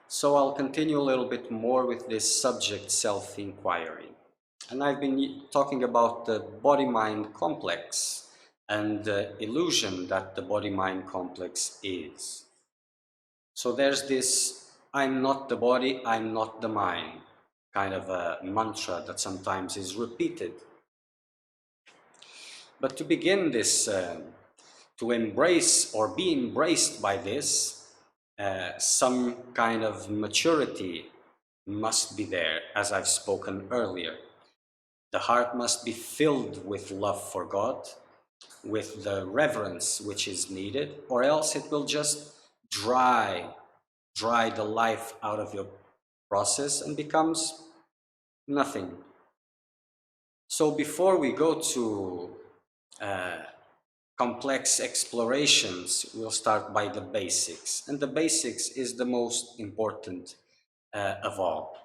So I'll continue a little bit more with this subject self-inquiry. And I've been talking about the body-mind complex and the illusion that the body-mind complex is. So there's this I'm not the body, I'm not the mind kind of a mantra that sometimes is repeated. But to begin this, to embrace or be embraced by this, some kind of maturity must be there, as I've spoken earlier. The heart must be filled with love for God, with the reverence which is needed, or else it will just dry the life out of your process and becomes nothing. So before we go to complex explorations, we'll start by the basics. And the basics is the most important of all.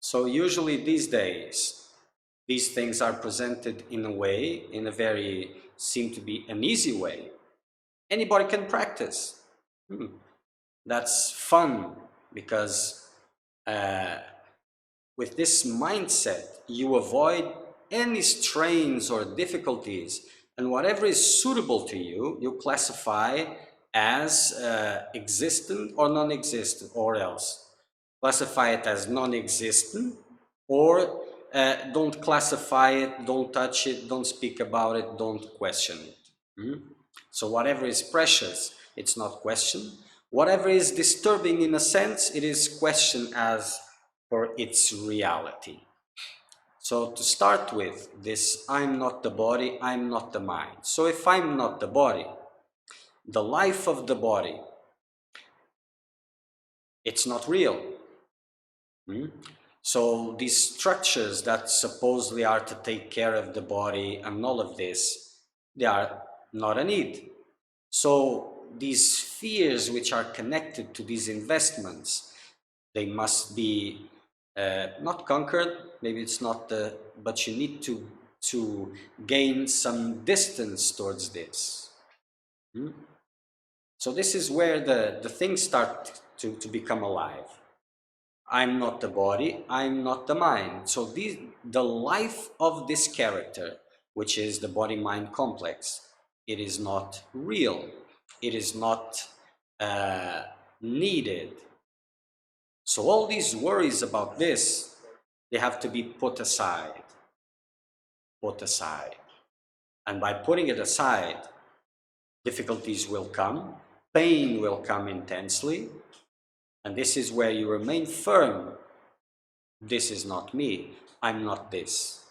So usually these days, these things are presented in a way, in a very, seem to be an easy way. Anybody can practice. That's fun because with this mindset, you avoid any strains or difficulties, and whatever is suitable to you, you classify as existent or non-existent, or else classify it as non-existent, or don't classify it, don't touch it, don't speak about it, don't question it. So whatever is precious, it's not questioned. Whatever is disturbing in a sense, it is questioned as for its reality. So to start with this, I'm not the body, I'm not the mind. So if I'm not the body, the life of the body, it's not real. So these structures that supposedly are to take care of the body and all of this, they are not a need. So these fears which are connected to these investments, they must be not conquered, maybe it's not the, but you need to gain some distance towards this. So this is where the things start to become alive. I'm not the body, I'm not the mind. So the life of this character, which is the body-mind complex, it is not real. It is not needed. So all these worries about this, they have to be put aside. Put aside. And by putting it aside, difficulties will come, pain will come intensely, and this is where you remain firm. This is not me, I'm not this.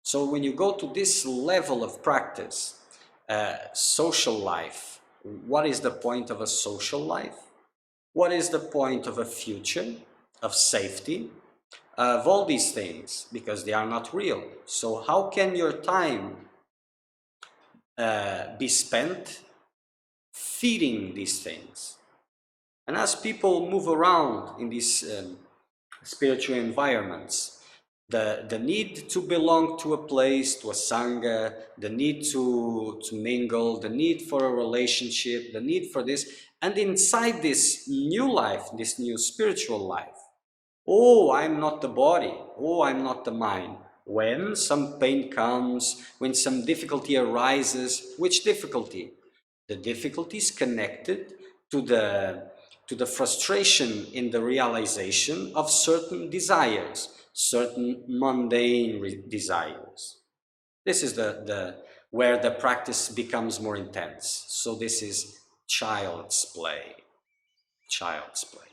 So when you go to this level of practice, social life, what is the point of a social life? What is the point of a future, of safety, of all these things? Because they are not real. So how can your time be spent feeding these things? And as people move around in these spiritual environments, the need to belong to a place, to a sangha, the need to mingle, the need for a relationship, the need for this, and inside this new life, this new spiritual life, oh, I'm not the body, oh, I'm not the mind. When some pain comes, when some difficulty arises, which difficulty? The difficulty is connected to the frustration in the realization of certain desires, certain mundane desires. This is where the practice becomes more intense. So this is child's play. Child's play.